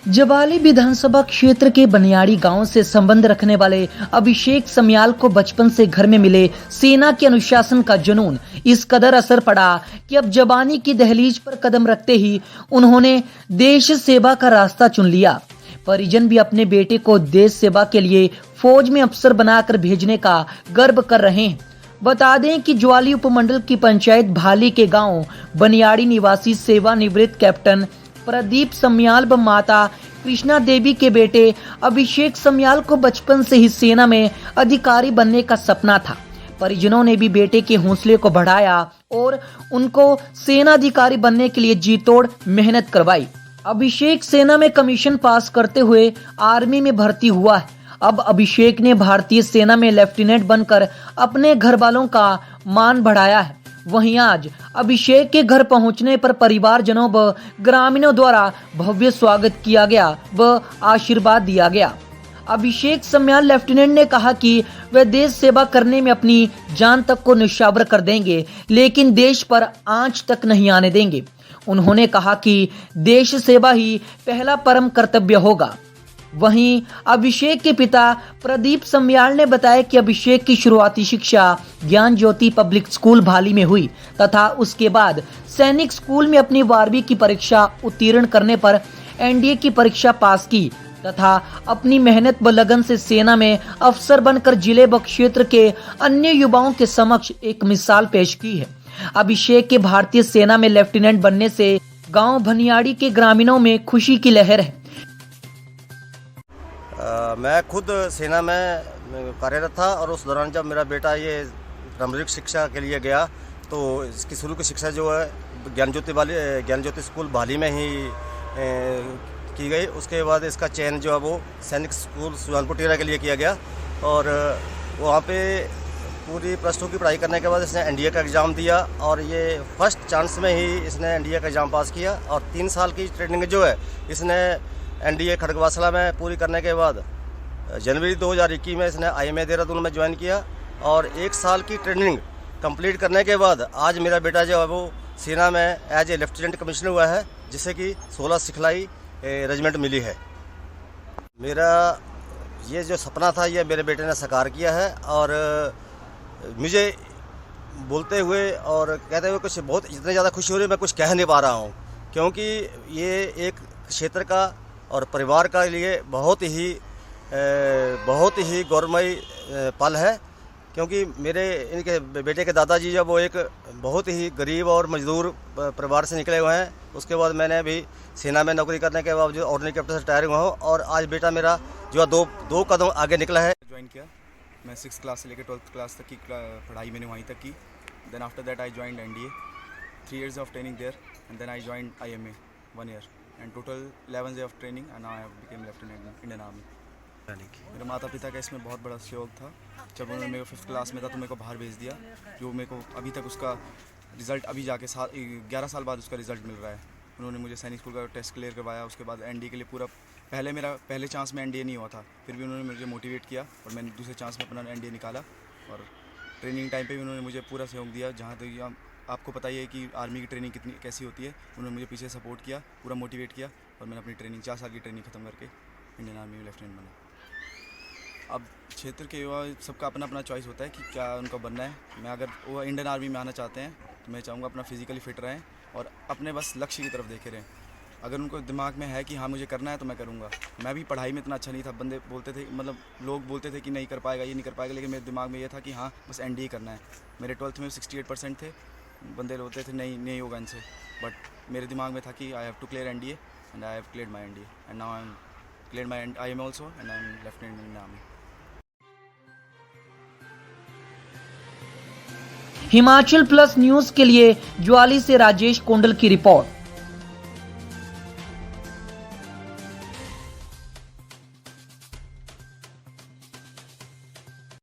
जवाली विधानसभा क्षेत्र के बनियाड़ी गांव से संबंध रखने वाले अभिषेक समयाल को बचपन से घर में मिले सेना के अनुशासन का जुनून इस कदर असर पड़ा कि अब जवानी की दहलीज पर कदम रखते ही उन्होंने देश सेवा का रास्ता चुन लिया। परिजन भी अपने बेटे को देश सेवा के लिए फौज में अफसर बनाकर भेजने का गर्व कर रहे हैं। बता दें कि ज्वाली उपमंडल की पंचायत भाली के गांव बनियाड़ी निवासी सेवानिवृत्त कैप्टन प्रदीप समयाल व माता कृष्णा देवी के बेटे अभिषेक समयाल को बचपन से ही सेना में अधिकारी बनने का सपना था। परिजनों ने भी बेटे के हौसले को बढ़ाया और उनको सेना अधिकारी बनने के लिए जी तोड़ मेहनत करवाई। अभिषेक सेना में कमीशन पास करते हुए आर्मी में भर्ती हुआ है। अब अभिषेक ने भारतीय सेना में लेफ्टिनेंट बनकर अपने घर वालों का मान बढ़ाया है। वहीं आज अभिषेक के घर पहुंचने पर परिवारजनों व ग्रामीणों द्वारा भव्य स्वागत किया गया व आशीर्वाद दिया गया। अभिषेक समयाल लेफ्टिनेंट ने कहा कि वे देश सेवा करने में अपनी जान तक को न्यौछावर कर देंगे, लेकिन देश पर आंच तक नहीं आने देंगे। उन्होंने कहा कि देश सेवा ही पहला परम कर्तव्य होगा। वहीं अभिषेक के पिता प्रदीप समयाल ने बताया कि अभिषेक की शुरुआती शिक्षा ज्ञान ज्योति पब्लिक स्कूल भाली में हुई तथा उसके बाद सैनिक स्कूल में अपनी 12वीं की परीक्षा उत्तीर्ण करने पर एनडीए की परीक्षा पास की तथा अपनी मेहनत व लगन से सेना में अफसर बनकर जिले व क्षेत्र के अन्य युवाओं के समक्ष एक मिसाल पेश की है। अभिषेक के भारतीय सेना में लेफ्टिनेंट बनने से गांव भनियाड़ी के ग्रामीणों में खुशी की लहर है। मैं खुद सेना में कार्यरत था और उस दौरान जब मेरा बेटा ये प्रारंभिक शिक्षा के लिए गया तो इसकी शुरू की शिक्षा जो है ज्ञान ज्योति स्कूल भाली में ही की गई। उसके बाद इसका चयन जो है वो सैनिक स्कूल सुजानपुर टिहरा के लिए किया गया और वहाँ पे पूरी +2 की पढ़ाई करने के बाद इसने एनडीए का एग्ज़ाम दिया और ये फर्स्ट चांस में ही इसने एनडीए का एग्ज़ाम पास किया और 3 साल की ट्रेनिंग जो है इसने एनडीए खड़गवासला में पूरी करने के बाद जनवरी 2021 में इसने आईएमए देहरादून में ज्वाइन किया और 1 साल की ट्रेनिंग कंप्लीट करने के बाद आज मेरा बेटा जो है वो सेना में एज ए लेफ्टिनेंट कमिश्नर हुआ है, जिससे कि 16 सिखलाई रेजिमेंट मिली है। मेरा ये जो सपना था ये मेरे बेटे ने साकार किया है और मुझे बोलते हुए और कहते हुए कुछ बहुत इतनी ज़्यादा खुशी हो रही है, मैं कुछ कह नहीं पा रहा हूँ, क्योंकि ये एक क्षेत्र का और परिवार का लिए बहुत ही गौरवमयी पल है, क्योंकि मेरे इनके बेटे के दादाजी जब वो एक बहुत ही गरीब और मजदूर परिवार से निकले हुए हैं। उसके बाद मैंने भी सेना में नौकरी करने के बावजूद ऑर्डिनरी कैप्टन से रिटायर हुआ हूँ और आज बेटा मेरा जो दो कदम आगे निकला है। ज्वाइन किया मैं 6th क्लास से लेकर 12th क्लास तक की पढ़ाई मैंने वहीं तक की। Then after that I joined NDA 3 years of training there and then I joined IMA 1 year and total 11 years of training and now I have become lieutenant Indian army. मेरे माता पिता का इसमें बहुत बड़ा सहयोग था। जब उन्होंने मेरे को 5th क्लास में था तो मेरे को बाहर भेज दिया, जो मेरे को अभी तक उसका रिज़ल्ट अभी जाके 11 साल बाद उसका रिज़ल्ट मिल रहा है। उन्होंने मुझे सैनिक स्कूल का टेस्ट क्लियर करवाया, उसके बाद एनडीए के लिए पूरा मेरा पहले चांस में एनडीए नहीं हुआ था, फिर भी उन्होंने मुझे मोटिवेट किया और मैंने दूसरे चांस में अपना एनडीए निकाला और ट्रेनिंग टाइम पे भी उन्होंने मुझे पूरा सहयोग दिया। जहाँ तक आपको पता ही है कि आर्मी की ट्रेनिंग कैसी होती है, उन्होंने मुझे पीछे सपोर्ट किया, पूरा मोटिवेट किया और मैंने अपनी ट्रेनिंग 4 साल की ट्रेनिंग ख़त्म करके इंडियन आर्मी में लेफ्टिनेंट बना। अब क्षेत्र के युवा सबका अपना अपना चॉइस होता है कि क्या उनको बनना है। मैं अगर वो इंडियन आर्मी में आना चाहते हैं तो मैं चाहूँगा अपना फिजिकली फिट रहें और अपने बस लक्ष्य की तरफ देखे रहें। अगर उनको दिमाग में है कि हाँ मुझे करना है तो मैं करूँगा। मैं भी पढ़ाई में इतना अच्छा नहीं था, बंदे बोलते थे, मतलब लोग बोलते थे कि नहीं कर पाएगा, ये नहीं कर पाएगा, लेकिन मेरे दिमाग में ये था कि हाँ बस एनडीए करना है। मेरे 12th में 68% थे, बंदे बोलते थे नहीं होगा इनसे, बट मेरे दिमाग में था कि I have to clear NDA and I have cleared my NDA and now I am cleared my IMA also and I am lieutenant in army. Himachal plus news के लिए ज्वाली से राजेश कोंडल की रिपोर्ट।